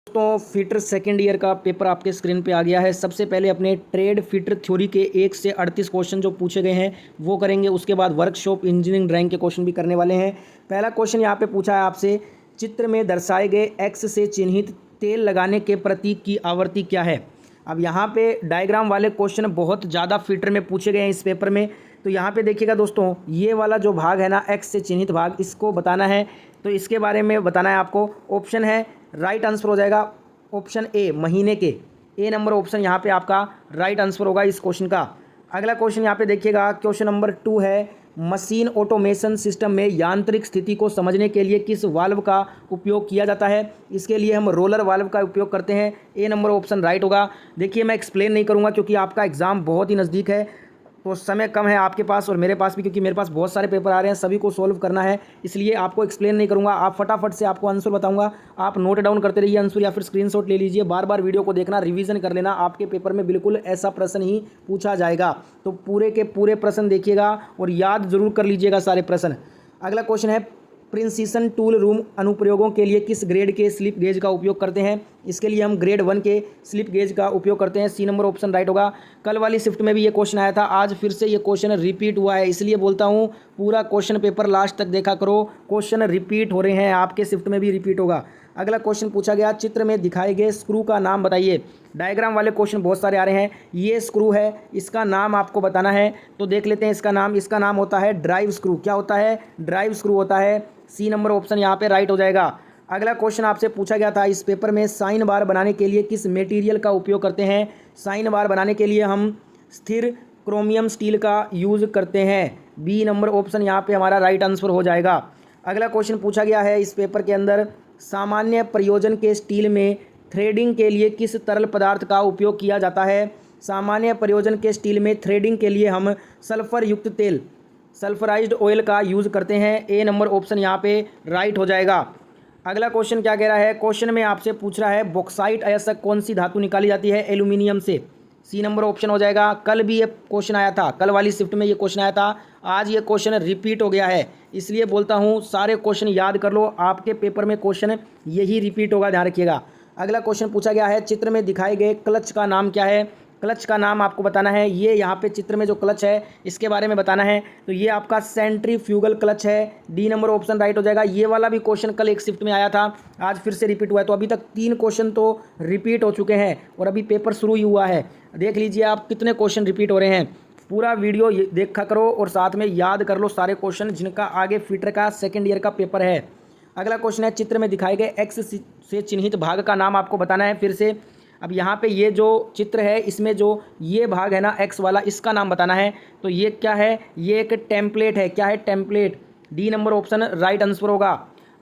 दोस्तों fitter second year का paper आपके स्क्रीन पे आ गया है। सबसे पहले अपने ट्रेड फिटर थ्योरी के 1 से 38 क्वेश्चन जो पूछे गए हैं वो करेंगे। उसके बाद वर्कशॉप इंजीनियरिंग ड्राइंग के क्वेश्चन भी करने वाले हैं। पहला क्वेश्चन यहाँ पे पूछा है आपसे, चित्र में दर्शाए गए एक्स से चिन्हित तेल लगाने के प्रतीक की आवृत्ति क्या है। अब यहाँ पे डायग्राम वाले क्वेश्चन बहुत ज़्यादा फिटर में पूछे गए हैं इस पेपर में। तो यहाँ पे देखिएगा दोस्तों, ये वाला जो भाग है ना, एक्स से चिन्हित भाग, इसको बताना है। तो इसके बारे में बताना है आपको। ऑप्शन है, राइट आंसर हो जाएगा ऑप्शन ए, महीने के। ए नंबर ऑप्शन यहाँ पे आपका राइट आंसर होगा इस क्वेश्चन का। अगला क्वेश्चन यहाँ पे देखिएगा, क्वेश्चन नंबर 2 है, मशीन ऑटोमेशन सिस्टम में यांत्रिक स्थिति को समझने के लिए किस वाल्व का उपयोग किया जाता है। इसके लिए हम रोलर वाल्व का उपयोग करते हैं। ए नंबर ऑप्शन राइट होगा। देखिए मैं एक्सप्लेन नहीं करूँगा क्योंकि आपका एग्ज़ाम बहुत ही नज़दीक है, तो समय कम है आपके पास और मेरे पास भी, क्योंकि मेरे पास बहुत सारे पेपर आ रहे हैं, सभी को सॉल्व करना है, इसलिए आपको एक्सप्लेन नहीं करूंगा। आप फटाफट से आपको आंसर बताऊंगा, आप नोट डाउन करते रहिए आंसर या फिर स्क्रीनशॉट ले लीजिए। बार बार वीडियो को देखना, रिवीजन कर लेना, आपके पेपर में बिल्कुल ऐसा प्रश्न ही पूछा जाएगा। तो पूरे के पूरे प्रश्न देखिएगा और याद जरूर कर लीजिएगा सारे प्रश्न। अगला क्वेश्चन है, प्रिंसीशन टूल रूम अनुप्रयोगों के लिए किस ग्रेड के स्लिप गेज का उपयोग करते हैं। इसके लिए हम ग्रेड 1 के स्लिप गेज का उपयोग करते हैं। सी नंबर ऑप्शन राइट होगा। कल वाली शिफ्ट में भी ये क्वेश्चन आया था, आज फिर से ये क्वेश्चन रिपीट हुआ है, इसलिए बोलता हूँ पूरा क्वेश्चन पेपर लास्ट तक देखा करो। क्वेश्चन रिपीट हो रहे हैं, आपके शिफ्ट में भी रिपीट होगा। अगला क्वेश्चन पूछा गया, चित्र में दिखाए गए स्क्रू का नाम बताइए। डायग्राम वाले क्वेश्चन बहुत सारे आ रहे हैं। ये स्क्रू है, इसका नाम आपको बताना है। तो देख लेते हैं इसका नाम। इसका नाम होता है ड्राइव स्क्रू। क्या होता है? ड्राइव स्क्रू होता है। सी नंबर ऑप्शन यहाँ पे राइट हो जाएगा। अगला क्वेश्चन आपसे पूछा गया था इस पेपर में, साइन बार बनाने के लिए किस मटेरियल का उपयोग करते हैं। साइन बार बनाने के लिए हम स्थिर क्रोमियम स्टील का यूज़ करते हैं। बी नंबर ऑप्शन यहाँ पे हमारा राइट आंसर हो जाएगा। अगला क्वेश्चन पूछा गया है इस पेपर के अंदर, सामान्य प्रयोजन के स्टील में थ्रेडिंग के लिए किस तरल पदार्थ का उपयोग किया जाता है। सामान्य प्रयोजन के स्टील में थ्रेडिंग के लिए हम सल्फर युक्त तेल, सल्फराइज्ड ऑयल का यूज़ करते हैं। ए नंबर ऑप्शन यहाँ पे राइट हो जाएगा। अगला क्वेश्चन क्या कह रहा है, क्वेश्चन में आपसे पूछ रहा है, बॉक्साइट अयस्क कौन सी धातु निकाली जाती है एल्यूमिनियम से। सी नंबर ऑप्शन हो जाएगा। कल भी ये क्वेश्चन आया था, कल वाली शिफ्ट में ये क्वेश्चन आया था, आज ये क्वेश्चन रिपीट हो गया है, इसलिए बोलता हूँ सारे क्वेश्चन याद कर लो, आपके पेपर में क्वेश्चन यही रिपीट होगा, ध्यान रखिएगा। अगला क्वेश्चन पूछा गया है, चित्र में दिखाए गए क्लच का नाम क्या है। क्लच का नाम आपको बताना है। ये यहाँ पे चित्र में जो क्लच है इसके बारे में बताना है। तो ये आपका सेंट्रीफ्यूगल क्लच है। डी नंबर ऑप्शन राइट हो जाएगा। ये वाला भी क्वेश्चन कल एक शिफ्ट में आया था, आज फिर से रिपीट हुआ है। तो अभी तक 3 क्वेश्चन तो रिपीट हो चुके हैं और अभी पेपर शुरू ही हुआ है। देख लीजिए आप कितने क्वेश्चन रिपीट हो रहे हैं। पूरा वीडियो देखा करो और साथ में याद कर लो सारे क्वेश्चन जिनका आगे फिटर का सेकेंड ईयर का पेपर है। अगला क्वेश्चन है, चित्र में दिखाए गए एक्स से चिन्हित भाग का नाम आपको बताना है। फिर से अब यहाँ पे ये जो चित्र है इसमें जो ये भाग है ना एक्स वाला, इसका नाम बताना है। तो ये क्या है? ये एक टेम्पलेट है। क्या है? Template. D number option right answer होगा।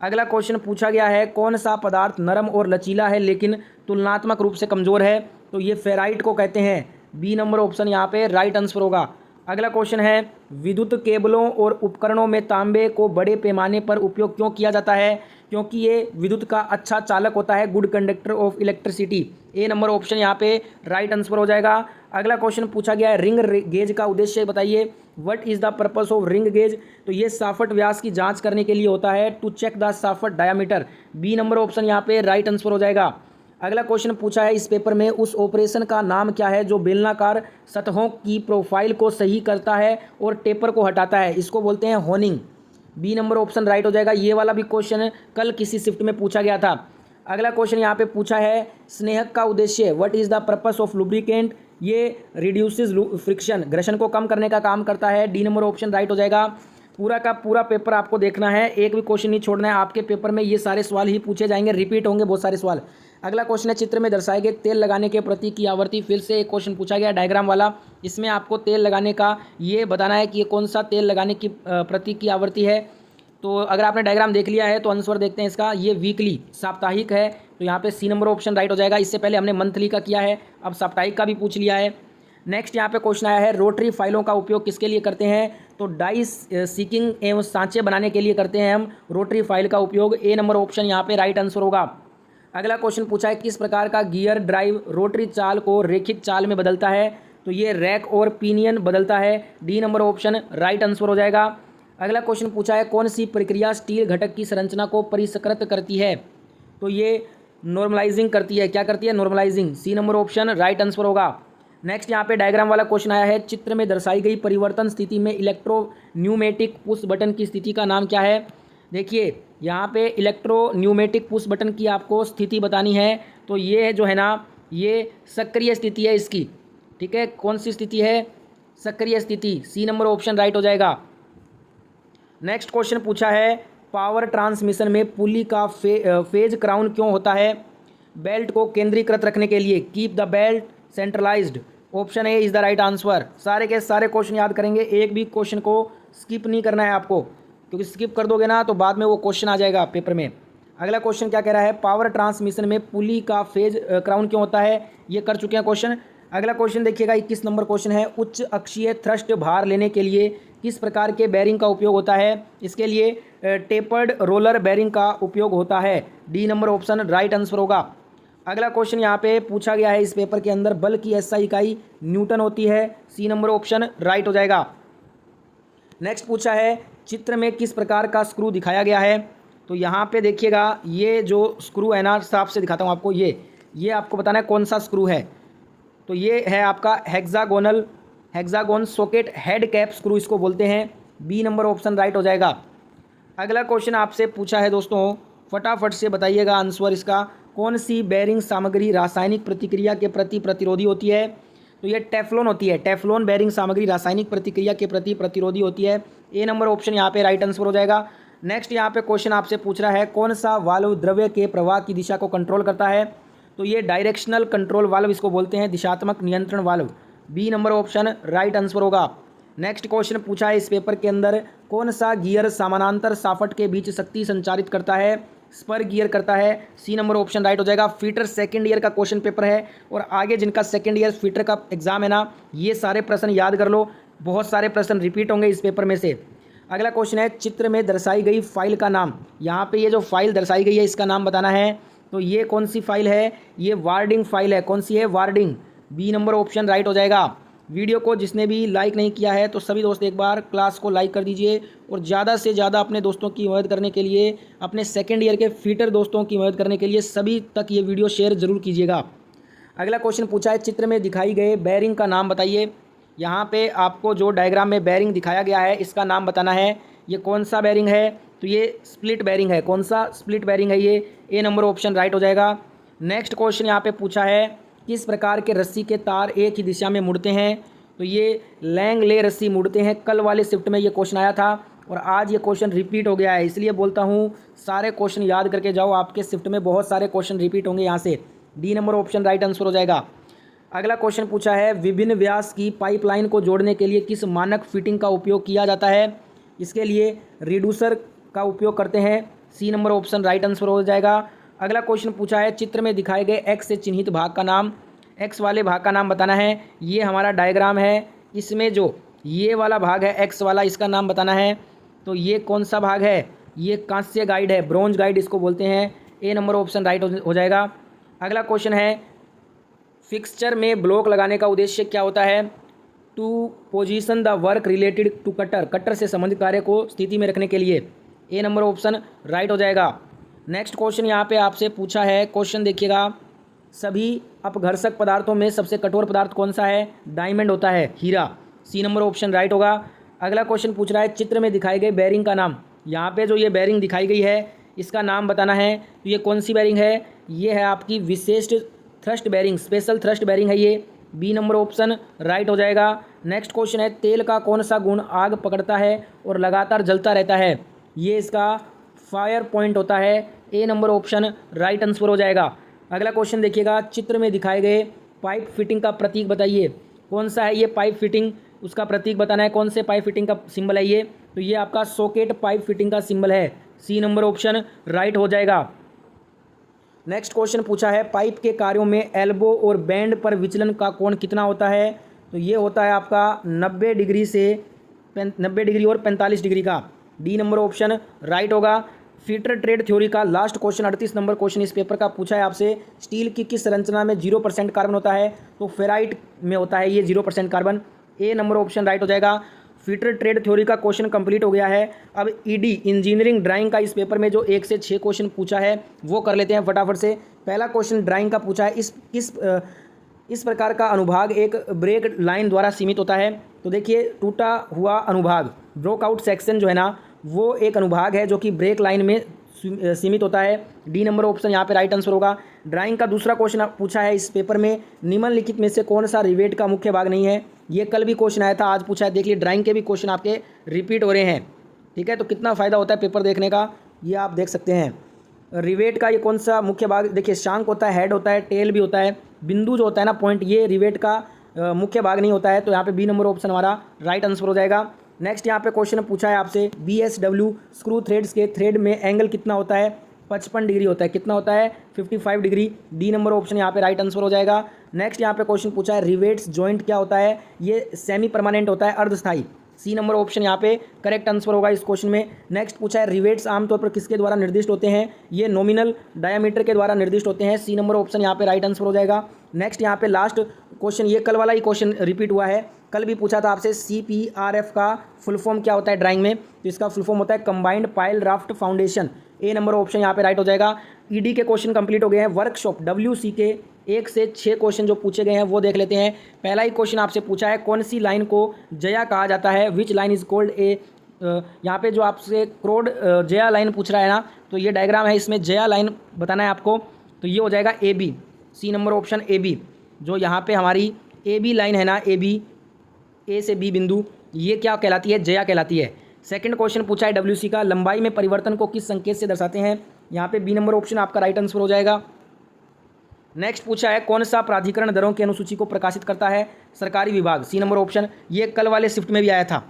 अगला क्वेश्चन पूछा गया है, कौन सा पदार्थ नरम और लचीला है लेकिन तुलनात्मक रूप से कमज़ोर है। तो ये फेराइट को कहते हैं। बी नंबर ऑप्शन यहाँ पे राइट आंसर होगा। अगला क्वेश्चन है, विद्युत केबलों और उपकरणों में तांबे को बड़े पैमाने पर उपयोग क्यों किया जाता है। क्योंकि ये विद्युत का अच्छा चालक होता है, good conductor of electricity. A number option यहाँ पे राइट आंसर हो जाएगा। अगला क्वेश्चन पूछा गया है, रिंग गेज का उद्देश्य बताइए। What is the purpose of ring gauge. तो ये साफट व्यास की जांच करने के लिए होता है, to check the shaft diameter. B number option यहाँ पे राइट आंसर हो जाएगा। अगला क्वेश्चन पूछा है इस पेपर में, उस ऑपरेशन का नाम क्या है जो बेलनाकार सतहों की प्रोफाइल को सही करता है और टेपर को हटाता है। इसको बोलते हैं honing. B number option right हो जाएगा। ये वाला भी क्वेश्चन कल किसी शिफ्ट में पूछा गया था। अगला क्वेश्चन यहाँ पे पूछा है, स्नेहक का उद्देश्य। What is the purpose of lubricant. ये रिड्यूसेस फ्रिक्शन, घर्षण को कम करने का काम करता है। डी नंबर ऑप्शन राइट हो जाएगा। पूरा का पूरा पेपर आपको देखना है, एक भी क्वेश्चन नहीं छोड़ना है। आपके पेपर में ये सारे सवाल ही पूछे जाएंगे, रिपीट होंगे बहुत सारे सवाल। अगला क्वेश्चन है, चित्र में दर्शाए गए तेल लगाने के प्रतीक की आवृत्ति। फिर से एक क्वेश्चन पूछा गया डायग्राम वाला, इसमें आपको तेल लगाने का ये बताना है कि ये कौन सा तेल लगाने की प्रतीक की आवृत्ति है। तो अगर आपने डायग्राम देख लिया है तो आंसर देखते हैं इसका। ये वीकली, साप्ताहिक है, तो यहाँ पे सी नंबर ऑप्शन राइट हो जाएगा। इससे पहले हमने मंथली का किया है, अब साप्ताहिक का भी पूछ लिया है। नेक्स्ट यहाँ पे क्वेश्चन आया है, रोटरी फाइलों का उपयोग किसके लिए करते हैं। तो डाई सीकिंग एवं सांचे बनाने के लिए करते हैं हम रोटरी फाइल का उपयोग। ए नंबर ऑप्शन यहाँ पे राइट आंसर होगा। अगला क्वेश्चन पूछा है, किस प्रकार का गियर ड्राइव रोटरी चाल को रेखिक चाल में बदलता है। तो ये रैक और पिनियन बदलता है। D number option right answer हो जाएगा। अगला क्वेश्चन पूछा है, कौन सी प्रक्रिया स्टील घटक की संरचना को परिष्कृत करती है। तो ये नॉर्मलाइजिंग करती है। क्या करती है? Normalising. C number option right answer होगा। नेक्स्ट यहाँ पे डायग्राम वाला क्वेश्चन आया है, चित्र में दर्शाई गई परिवर्तन स्थिति में इलेक्ट्रोन्यूमेटिक पुश बटन की स्थिति का नाम क्या है? देखिए यहाँ पे इलेक्ट्रोन्यूमेटिक पुश बटन की आपको स्थिति बतानी है, तो ये जो है ना, ये सक्रिय स्थिति है इसकी। ठीक है, कौन सी स्थिति है? सक्रिय स्थिति। सी नंबर ऑप्शन राइट हो जाएगा। नेक्स्ट क्वेश्चन पूछा है, पावर ट्रांसमिशन में पुली का फेज क्राउन क्यों होता है? बेल्ट को केंद्रीकृत रखने के लिए। Keep the belt centralised. Option A is the right answer. सारे के सारे क्वेश्चन याद करेंगे, एक भी क्वेश्चन को स्किप नहीं करना है आपको, क्योंकि स्किप कर दोगे ना तो बाद में वो क्वेश्चन आ जाएगा पेपर में। अगला क्वेश्चन क्या कह रहा है? पावर ट्रांसमिशन में पुली का फेज क्राउन क्यों होता है? ये कर चुके हैं क्वेश्चन। अगला क्वेश्चन देखिएगा, 21 नंबर क्वेश्चन है, उच्च अक्षीय थ्रस्ट भार लेने के लिए किस प्रकार के बेरिंग का उपयोग होता है? इसके लिए टेपर्ड रोलर बेरिंग का उपयोग होता है। D number option right answer होगा। अगला क्वेश्चन यहाँ पे पूछा गया है इस पेपर के अंदर, बल की एसआई इकाई न्यूटन होती है। सी नंबर ऑप्शन राइट हो जाएगा। नेक्स्ट पूछा है, चित्र में किस प्रकार का स्क्रू दिखाया गया है? तो यहाँ पे देखिएगा, ये जो स्क्रू है ना, साफ से दिखाता हूँ आपको, ये आपको बताना है कौन सा स्क्रू है। तो ये है आपका hexagon socket head cap screw इसको बोलते हैं। बी नंबर ऑप्शन राइट हो जाएगा। अगला क्वेश्चन आपसे पूछा है दोस्तों, फटाफट से बताइएगा आंसर इसका, कौन सी बेरिंग सामग्री रासायनिक प्रतिक्रिया के प्रति प्रतिरोधी होती है? तो ये टेफ्लॉन होती है। टेफ्लॉन बेरिंग सामग्री रासायनिक प्रतिक्रिया के प्रति प्रतिरोधी होती है। ए नंबर ऑप्शन यहाँ पे राइट आंसर हो जाएगा। नेक्स्ट यहाँ पे क्वेश्चन आपसे पूछ रहा है, कौन सा वाल्व द्रव्य के प्रवाह की दिशा को कंट्रोल करता है? तो ये डायरेक्शनल कंट्रोल वाल्व इसको बोलते हैं, दिशात्मक नियंत्रण valve. B number option right answer होगा। नेक्स्ट क्वेश्चन पूछा है इस पेपर के अंदर, कौन सा गियर समानांतर शाफ्ट के बीच शक्ति संचारित करता है? स्पर गियर करता है। सी नंबर ऑप्शन राइट हो जाएगा। फीटर सेकंड ईयर का क्वेश्चन पेपर है, और आगे जिनका सेकंड ईयर फीटर का एग्जाम है ना, ये सारे प्रश्न याद कर लो, बहुत सारे प्रश्न रिपीट होंगे इस पेपर में से। अगला क्वेश्चन है, चित्र में दर्शाई गई फाइल का नाम। यहाँ पे ये जो फाइल दर्शाई गई है इसका नाम बताना है। तो ये कौन सी फाइल है? ये वार्डिंग फाइल है। कौन सी है? Warding. B number option right हो जाएगा। वीडियो को जिसने भी लाइक नहीं किया है तो सभी दोस्त एक बार क्लास को लाइक कर दीजिए, और ज़्यादा से ज़्यादा अपने दोस्तों की मदद करने के लिए, अपने सेकंड ईयर के फीटर दोस्तों की मदद करने के लिए सभी तक ये वीडियो शेयर ज़रूर कीजिएगा। अगला क्वेश्चन पूछा है, चित्र में दिखाई गए बेरिंग का नाम बताइए। यहाँ पे आपको जो डायग्राम में बेरिंग दिखाया गया है इसका नाम बताना है। ये कौन सा बेरिंग है? तो ये स्प्लिट बेरिंग है। कौन सा? स्प्लिट बेरिंग है ये। ए नंबर ऑप्शन राइट हो जाएगा। नेक्स्ट क्वेश्चन यहाँ पे पूछा है, किस प्रकार के रस्सी के तार एक ही दिशा में मुड़ते हैं? तो ये लैंगले रस्सी मुड़ते हैं। कल वाले शिफ्ट में ये क्वेश्चन आया था और आज ये क्वेश्चन रिपीट हो गया है, इसलिए बोलता हूँ सारे क्वेश्चन याद करके जाओ, आपके शिफ्ट में बहुत सारे क्वेश्चन रिपीट होंगे यहाँ से। D number option right answer हो जाएगा। अगला क्वेश्चन पूछा है, विभिन्न व्यास की पाइपलाइन को जोड़ने के लिए किस मानक फिटिंग का उपयोग किया जाता है? इसके लिए रिड्यूसर का उपयोग करते हैं। C number option right answer हो जाएगा। अगला क्वेश्चन पूछा है, चित्र में दिखाए गए एक्स से चिन्हित भाग का नाम। एक्स वाले भाग का नाम बताना है। ये हमारा डायग्राम है, इसमें जो ये वाला भाग है एक्स वाला, इसका नाम बताना है। तो ये कौन सा भाग है? ये कांस्य गाइड है, ब्रॉन्ज गाइड इसको बोलते हैं। ए नंबर ऑप्शन राइट हो जाएगा। अगला क्वेश्चन है, फिक्सचर में ब्लॉक लगाने का उद्देश्य क्या होता है? To position the work related to cutter, cutter से संबंधित कार्य को स्थिति में रखने के लिए। ए नंबर ऑप्शन राइट हो जाएगा। नेक्स्ट क्वेश्चन यहाँ पे आपसे पूछा है, क्वेश्चन देखिएगा, सभी अपघर्षक पदार्थों में सबसे कठोर पदार्थ कौन सा है? डायमंड होता है, हीरा। सी नंबर ऑप्शन राइट होगा। अगला क्वेश्चन पूछ रहा है, चित्र में दिखाई गई बेरिंग का नाम। यहाँ पे जो ये बेरिंग दिखाई गई है इसका नाम बताना है। तो ये कौन सी बेरिंग है? ये है आपकी विशिष्ट thrust bearing, special thrust bearing है ये। बी नंबर ऑप्शन राइट हो जाएगा। नेक्स्ट क्वेश्चन है, तेल का कौन सा गुण आग पकड़ता है और लगातार जलता रहता है? ये इसका फायर पॉइंट होता है। ए नंबर ऑप्शन राइट आंसर हो जाएगा। अगला क्वेश्चन देखिएगा, चित्र में दिखाए गए पाइप फिटिंग का प्रतीक बताइए। कौन सा है ये पाइप फिटिंग? उसका प्रतीक बताना है। कौन से पाइप फिटिंग का सिंबल है ये? तो ये आपका सॉकेट पाइप फिटिंग का सिंबल है। सी नंबर ऑप्शन राइट हो जाएगा। नेक्स्ट क्वेश्चन पूछा है, पाइप के कार्यों में एल्बो और बैंड पर विचलन का कोण कितना होता है? तो ये होता है आपका 90 डिग्री और 45 डिग्री का। डी नंबर ऑप्शन राइट होगा। फीटर ट्रेड थ्योरी का लास्ट क्वेश्चन 38 नंबर क्वेश्चन इस पेपर का पूछा है आपसे, स्टील की किस संरचना में 0% कार्बन होता है? तो फेराइट में होता है ये 0% कार्बन। ए नंबर ऑप्शन राइट हो जाएगा। फीटर ट्रेड थ्योरी का क्वेश्चन कंप्लीट हो गया है। अब ईडी इंजीनियरिंग ड्राइंग का इस पेपर में जो 1 से 6 क्वेश्चन पूछा है वो कर लेते हैं फटाफट से। पहला क्वेश्चन ड्राइंग का पूछा है, इस प्रकार का अनुभाग एक ब्रेक लाइन द्वारा सीमित होता है। तो देखिए, टूटा हुआ अनुभाग ब्रोकआउट सेक्शन जो है ना, वो एक अनुभाग है जो कि ब्रेक लाइन में सीमित होता है। डी नंबर ऑप्शन यहाँ पे राइट आंसर होगा। ड्राइंग का दूसरा क्वेश्चन पूछा है इस पेपर में, निम्नलिखित में से कौन सा रिवेट का मुख्य भाग नहीं है। ये कल भी क्वेश्चन आया था, आज पूछा है। देख लीजिए, ड्राइंग के भी क्वेश्चन आपके रिपीट हो रहे हैं। ठीक है, तो कितना फ़ायदा होता है पेपर देखने का, ये आप देख सकते हैं। रिवेट का ये कौन सा मुख्य भाग, देखिए शांक होता है, हेड होता है, टेल भी होता है, बिंदु जो होता है ना पॉइंट, ये रिवेट का मुख्य भाग नहीं होता है। तो यहाँ पे बी नंबर ऑप्शन हमारा राइट आंसर हो जाएगा। नेक्स्ट यहाँ पे क्वेश्चन पूछा है आपसे, BSW स्क्रू थ्रेड्स के थ्रेड में एंगल कितना होता है, 55 डिग्री होता है। कितना होता है, 55 डिग्री। डी नंबर ऑप्शन यहाँ पे राइट आंसर हो जाएगा। नेक्स्ट यहाँ पे क्वेश्चन पूछा है, रिवेट्स जॉइंट क्या होता है, ये सेमी परमानेंट होता है, अर्धस्थायी। सी नंबर ऑप्शन यहाँ पे करेक्ट आंसर होगा इस क्वेश्चन में। नेक्स्ट पूछा है, रिवेट्स आमतौर पर किसके द्वारा निर्दिष्ट होते हैं, ये नॉमिनल डायामीटर के द्वारा निर्दिष्ट होते हैं। सी नंबर ऑप्शन यहाँ पे राइट आंसर हो जाएगा। नेक्स्ट यहाँ पे लास्ट क्वेश्चन, ये कल वाला ही क्वेश्चन रिपीट हुआ है, कल भी पूछा था आपसे, CPRF का फुल फॉर्म क्या होता है ड्राइंग में। तो इसका फुल फॉर्म होता है कंबाइंड पाइल राफ्ट फाउंडेशन। ए नंबर ऑप्शन यहाँ पे राइट हो जाएगा। ईडी के क्वेश्चन कंप्लीट हो गए हैं। वर्कशॉप WC के 1 से 6 क्वेश्चन जो पूछे गए हैं वो देख लेते हैं। पहला ही क्वेश्चन आपसे पूछा है, कौन सी लाइन को जया कहा जाता है, which line is called a. यहाँ पे जो आपसे क्रोड जया लाइन पूछ रहा है ना, तो ये डायग्राम है, इसमें जया लाइन बताना है आपको। तो ये हो जाएगा AB, C number option AB। जो यहाँ पे हमारी AB लाइन है ना, AB A से B बिंदु, ये क्या कहलाती है, जया कहलाती है। सेकंड क्वेश्चन पूछा है WC का, लंबाई में परिवर्तन को किस संकेत से दर्शाते हैं। यहाँ पे बी नंबर ऑप्शन आपका राइट आंसर हो जाएगा। नेक्स्ट पूछा है, कौन सा प्राधिकरण दरों की अनुसूची को प्रकाशित करता है, सरकारी विभाग। सी नंबर ऑप्शन, ये कल वाले शिफ्ट में भी आया था,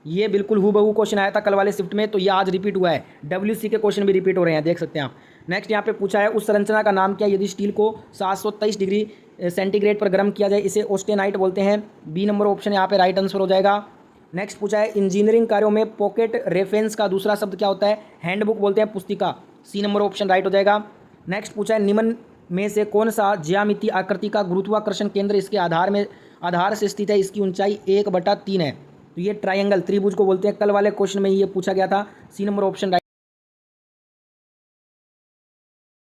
ये बिल्कुल हूबहू क्वेश्चन आया था कल वाले शिफ्ट में, तो ये आज रिपीट हुआ है। WC के क्वेश्चन भी रिपीट हो रहे हैं, देख सकते हैं आप। नेक्स्ट यहाँ पे पूछा है, उस संरचना का नाम क्या, यदि स्टील को 723 डिग्री सेंटीग्रेड पर गर्म किया जाए, इसे ऑस्टेनाइट बोलते हैं। बी नंबर ऑप्शन यहाँ पे राइट आंसर हो जाएगा। नेक्स्ट पूछा है, इंजीनियरिंग कार्यों में पॉकेट रेफरेंस का दूसरा शब्द क्या होता है, हैंडबुक बोलते हैं, पुस्तिका। सी नंबर ऑप्शन राइट हो जाएगा। नेक्स्ट पूछा है, निम्न में से कौन सा ज्यामितीय आकृति का गुरुत्वाकर्षण केंद्र इसके आधार से स्थित है, इसकी ऊंचाई 1/3 है। तो ये ट्रायंगल, त्रिभुज को बोलते हैं। कल वाले क्वेश्चन में ये पूछा गया था। सी नंबर ऑप्शन